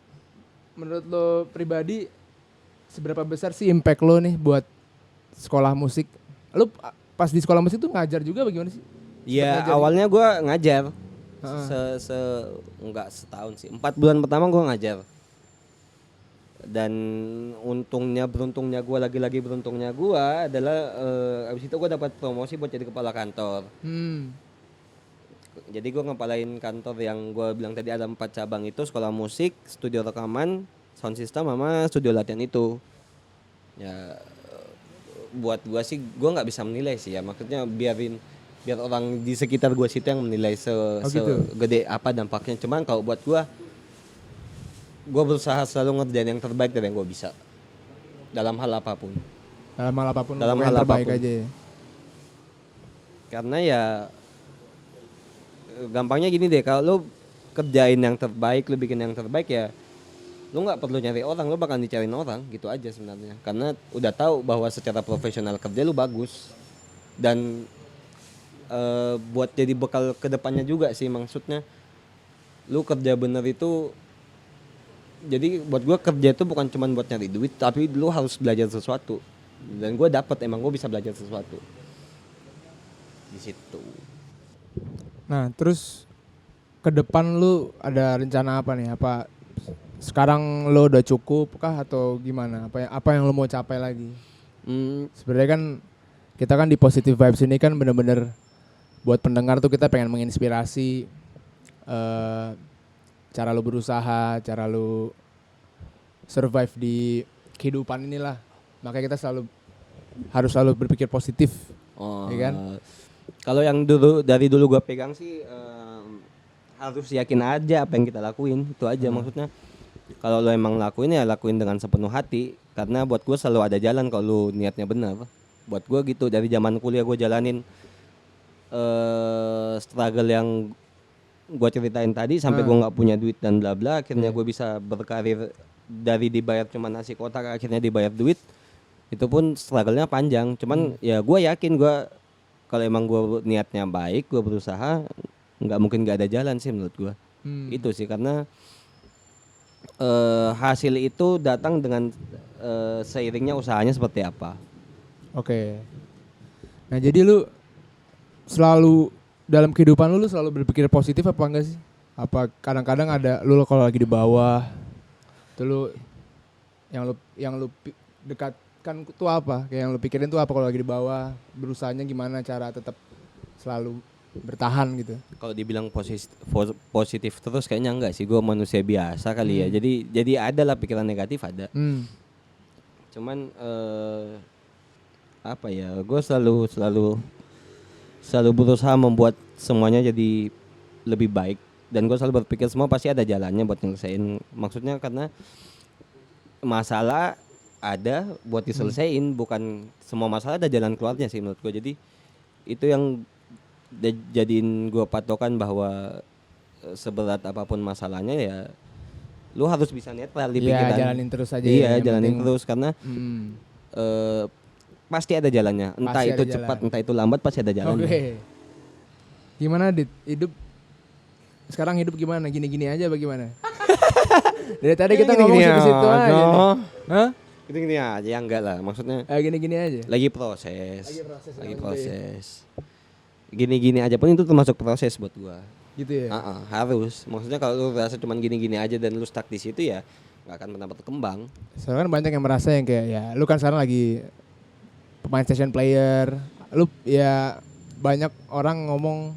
Menurut lo pribadi seberapa besar sih impact lo nih buat sekolah musik? Lu pas di sekolah musik tuh ngajar juga bagaimana sih? Ya ngajar awalnya gue ngajar Heeh. enggak setahun sih, 4 bulan pertama gue ngajar. Dan beruntungnya gue beruntungnya gue adalah abis itu gue dapat promosi buat jadi kepala kantor. Hmm. Jadi gue ngepalain kantor yang gue bilang tadi ada 4 cabang itu, sekolah musik, studio rekaman, sound system, sama studio latihan itu. Ya buat gue sih gue nggak bisa menilai sih ya, maksudnya biar orang di sekitar gue situ yang menilai Gitu. segede apa dampaknya. Cuman kalau buat gue berusaha selalu ngerjain yang terbaik dari yang gue bisa dalam hal apapun. Dalam hal apapun, Dalam pokoknya hal yang terbaik apapun. aja ya. Karena ya gampangnya gini deh, kalau lu kerjain yang terbaik, lu bikin yang terbaik ya, lu nggak perlu nyari orang, lu bakal dicariin orang gitu aja sebenarnya. Karena udah tahu bahwa secara profesional kerja lu bagus dan buat jadi bekal kedepannya juga sih, maksudnya lu kerja bener itu. Jadi buat gue kerja itu bukan cuma buat nyari duit, tapi lu harus belajar sesuatu. Dan gue emang gue bisa belajar sesuatu di situ. Nah, terus ke depan lu ada rencana apa nih? Apa sekarang lu udah cukup kah atau gimana? Apa yang lu mau capai lagi? Sebenarnya kan kita kan di Positive Vibes ini kan bener-bener buat pendengar tuh kita pengen menginspirasi cara lu berusaha, cara lu survive di kehidupan inilah. Makanya kita harus selalu berpikir positif. Ya kan? Kalau yang dari dulu gue pegang sih, harus yakin aja apa yang kita lakuin, itu aja maksudnya. Kalau lo emang lakuin ya lakuin dengan sepenuh hati, karena buat gue selalu ada jalan kalau lo niatnya benar. Buat gue gitu, dari zaman kuliah gue jalanin struggle yang gue ceritain tadi sampai gue nggak punya duit dan bla bla, akhirnya gue bisa berkarir dari dibayar cuma nasi kotak akhirnya dibayar duit. Itu pun struggle-nya panjang, cuman ya gue yakin kalau emang gue niatnya baik, gue berusaha, nggak mungkin nggak ada jalan sih menurut gue. Itu sih, karena hasil itu datang dengan seiringnya usahanya seperti apa. Oke. Nah, jadi lu selalu dalam kehidupan lu selalu berpikir positif apa enggak sih? Apa kadang-kadang ada lu kalau lagi di bawah, tuh lu dekatkan tuh apa? Kayak yang lu pikirin tuh apa kalau lagi di bawah? Berusahanya gimana cara tetap selalu bertahan gitu? Kalau dibilang positif terus kayaknya enggak sih, gue manusia biasa kali ya. Jadi ada lah pikiran negatif, ada. Cuman apa ya? Gue selalu berusaha membuat semuanya jadi lebih baik, dan gue selalu berpikir semua pasti ada jalannya buat nyelesain. Maksudnya karena masalah ada buat diselesain, bukan semua masalah ada jalan keluarnya sih menurut gue. Jadi itu yang jadiin gue patokan bahwa seberat apapun masalahnya ya lu harus bisa netral di pikiran. Iya, jalanin terus aja. Iya, jalanin terus karena pasti ada jalannya. Entah Pasti itu ada cepat, jalan. entah itu lambat, pasti ada jalannya. Oke. Gimana Dit? Sekarang hidup gimana? Gini-gini aja bagaimana? Dari tadi kita ngomong situ-situ aja. Hah? Gini-gini aja, ya enggak lah. Maksudnya Gini-gini aja. lagi proses. Lagi proses. Gini-gini aja pun itu termasuk proses buat gua. Gitu ya. Harus. Maksudnya kalau lu rasa cuman gini-gini aja dan lu stuck di situ ya nggak akan pernah berkembang. Soalnya kan banyak yang merasa yang kayak ya lu kan sekarang lagi pemain session player. Lu ya banyak orang ngomong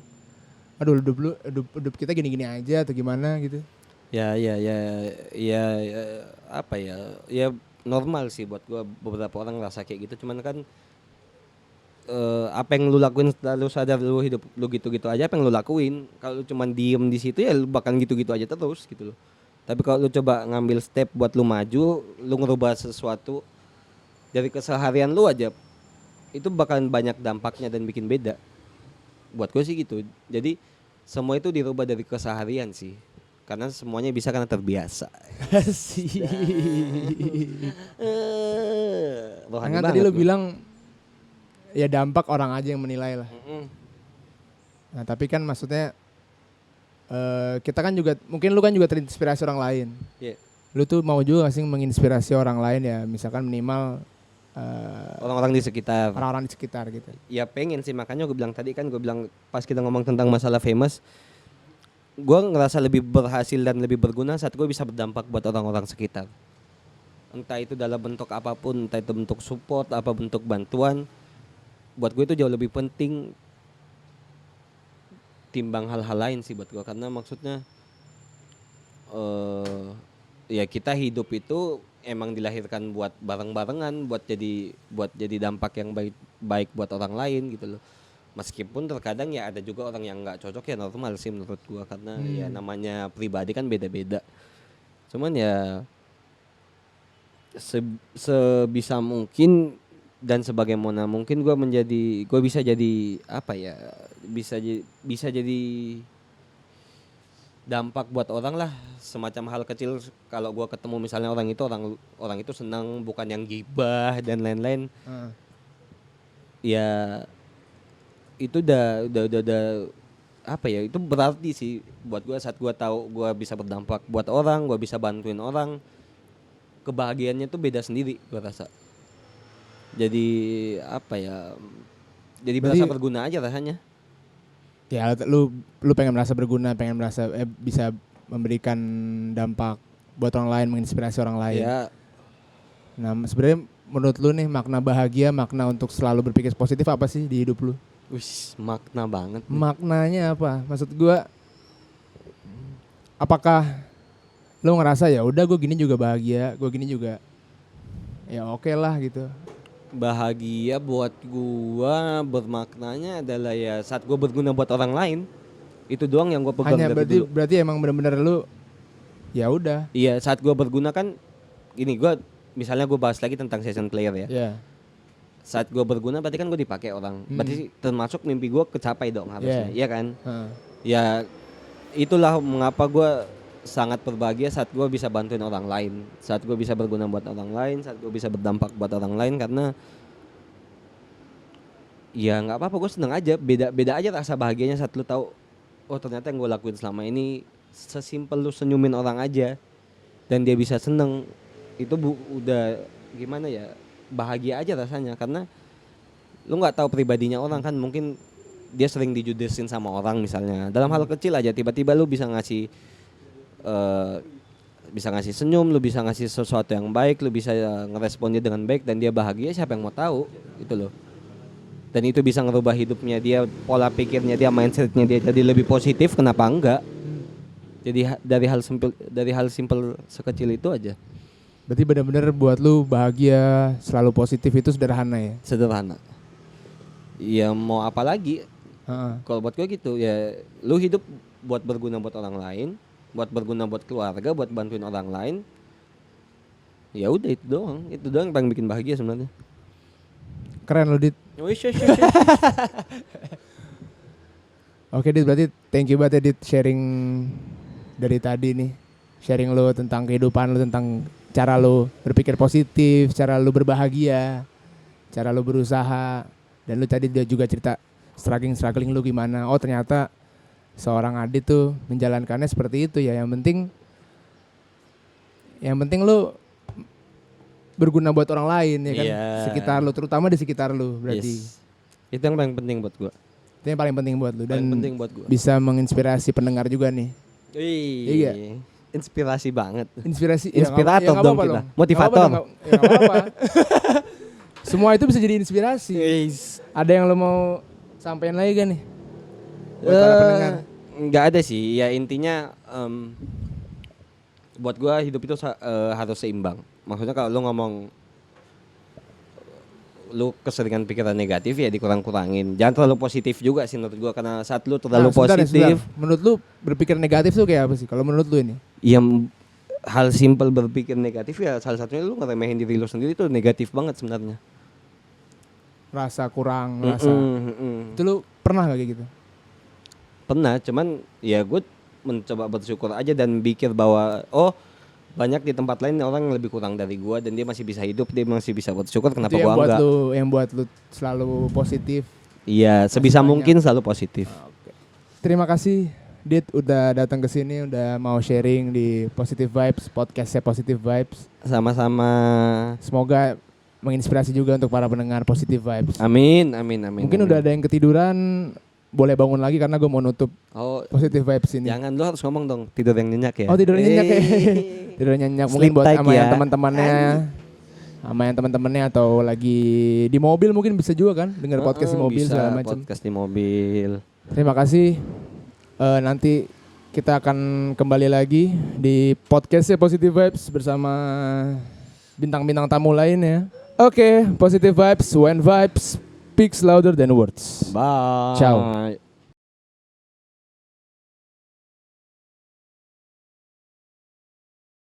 aduh hidup kita gini-gini aja atau gimana gitu. Ya apa ya? Ya normal sih buat gua, beberapa orang ngerasa kayak gitu, cuman kan apa yang lu lakuin setelah lu sadar lu hidup lu gitu-gitu aja, apa yang lu lakuin. Kalau lu cuman diem di situ ya lu bakal gitu-gitu aja terus gitu loh. Tapi kalau lu coba ngambil step buat lu maju, lu ngerubah sesuatu dari keseharian lu aja, itu bakalan banyak dampaknya dan bikin beda. Buat gue sih gitu. Jadi semua itu dirubah dari keseharian sih. Karena semuanya bisa karena terbiasa. Kan tadi lu bilang ya dampak orang aja yang menilai lah. Nah tapi kan maksudnya kita kan juga, mungkin lu kan juga terinspirasi orang lain. Yeah. lu tuh mau juga gak sih menginspirasi orang lain ya, misalkan minimal Orang-orang di sekitar. orang-orang di sekitar gitu. Ya pengen sih, makanya gue bilang tadi kan, gue bilang pas kita ngomong tentang masalah famous, gue ngerasa lebih berhasil dan lebih berguna saat gue bisa berdampak buat orang-orang sekitar. Entah itu dalam bentuk apapun, entah itu bentuk support, apa bentuk bantuan. Buat gue itu jauh lebih penting timbang hal-hal lain sih buat gue. Karena maksudnya ya kita hidup itu emang dilahirkan buat bareng-barengan, buat jadi dampak yang baik buat orang lain gitu loh. Meskipun terkadang ya ada juga orang yang nggak cocok, ya normal sih menurut gua, karena ya namanya pribadi kan beda-beda. Cuman ya sebisa mungkin dan sebagaimana mungkin gua bisa jadi apa ya, bisa jadi dampak buat orang lah, semacam hal kecil. Kalau gua ketemu misalnya orang itu senang, bukan yang gibah dan lain-lain, ya itu udah apa ya, itu berarti sih buat gua. Saat gua tahu gua bisa berdampak buat orang, gua bisa bantuin orang, kebahagiaannya tuh beda sendiri gua rasa. Jadi apa ya, jadi berasa berguna aja rasanya. Ya lu pengen merasa berguna, pengen merasa bisa memberikan dampak buat orang lain, menginspirasi orang lain. Ya. Nah, sebenarnya menurut lu nih makna bahagia, makna untuk selalu berpikir positif apa sih di hidup lu? Makna banget nih. Maknanya apa? Maksud gua, apakah lu ngerasa ya udah gue gini juga bahagia, gue gini juga ya oke lah gitu. Bahagia buat gua bermaknanya adalah ya saat gua berguna buat orang lain. Itu doang yang gua pegang Hanya dari dulu. berarti emang benar-benar lu ya udah. Iya, saat gua berguna kan gini, misalnya gua bahas lagi tentang session player ya. Yeah. Saat gua berguna berarti kan gua dipakai orang. Berarti termasuk mimpi gua kecapai dong harusnya. Iya kan? Ya itulah mengapa gua sangat berbahagia saat gue bisa bantuin orang lain, saat gue bisa berguna buat orang lain, saat gue bisa berdampak buat orang lain. Karena ya nggak apa-apa, gue seneng aja. Beda aja rasa bahagianya saat lu tahu, oh ternyata yang gue lakuin selama ini sesimpel lu senyumin orang aja dan dia bisa seneng. Itu udah gimana ya, bahagia aja rasanya. Karena lu nggak tahu pribadinya orang kan, mungkin dia sering dijudesin sama orang misalnya dalam hal kecil aja, tiba-tiba lu bisa ngasih senyum, lu bisa ngasih sesuatu yang baik, lu bisa ngerespon dia dengan baik dan dia bahagia, siapa yang mau tahu gitu loh. Dan itu bisa ngerubah hidupnya dia, pola pikirnya dia, mindsetnya dia jadi lebih positif, kenapa enggak? Jadi dari hal simpel sekecil itu aja. Berarti benar-benar buat lu bahagia, selalu positif itu sederhana ya? Sederhana. Ya mau apa lagi? Kalau buat gue gitu ya, lu hidup buat berguna buat orang lain, buat berguna buat keluarga, buat bantuin orang lain. Ya udah itu doang yang paling bikin bahagia sebenarnya. Keren lo, Dit. Oke, Dit, berarti thank you banget ya, Dit, sharing dari tadi nih. Sharing lo tentang kehidupan lo, tentang cara lo berpikir positif, cara lo berbahagia, cara lo berusaha. Dan lo tadi juga cerita struggling lo gimana. Oh ternyata seorang Adit tuh menjalankannya seperti itu ya. Yang penting lu berguna buat orang lain ya kan, sekitar lu, terutama di sekitar lu berarti. Yes. Itu yang paling penting buat gua. Itu yang paling penting buat lu dan penting buat gua. Bisa menginspirasi pendengar juga nih. Iya. Inspirasi banget. Inspirator dong kita. Motivator. Gak apa-apa. Semua itu bisa jadi inspirasi. Ada yang lu mau sampaikan lagi kan nih? Nggak ada sih, ya intinya buat gue hidup itu harus seimbang. Maksudnya kalau lu ngomong lu keseringan pikiran negatif ya dikurang-kurangin. Jangan terlalu positif juga sih menurut gue, karena saat lu terlalu positif. Menurut lu berpikir negatif tuh kayak apa sih? Kalau menurut lu ini? Ya hal simpel berpikir negatif ya salah satunya lu ngeremehin diri lu sendiri, itu negatif banget sebenarnya. Rasa kurang, itu lu pernah gak kayak gitu? Pernah, cuman ya gue mencoba bersyukur aja dan pikir bahwa banyak di tempat lain orang yang lebih kurang dari gue dan dia masih bisa hidup, dia masih bisa bersyukur, kenapa gue enggak? Yang buat lu selalu positif. Iya, sebisa mungkin selalu positif. Terima kasih Dit udah datang ke sini, udah mau sharing di Positive Vibes, podcastnya Positive Vibes. Sama-sama. Semoga menginspirasi juga untuk para pendengar Positive Vibes. Amin. Mungkin udah ada yang ketiduran, boleh bangun lagi karena gue mau nutup Positive Vibes ini. Jangan, lu harus ngomong dong, tidur yang nyenyak ya. Oh, tidur nyenyak ya. Tidur nyenyak mungkin Sleep buat tight sama ya. yang teman-temannya atau lagi di mobil mungkin bisa juga kan dengar podcast di mobil bisa, segala macam. podcast di mobil. Terima kasih. Nanti kita akan kembali lagi di podcastnya Positive Vibes bersama bintang-bintang tamu lainnya. Oke, Positive Vibes, when vibes speaks louder than words. Bye. Ciao.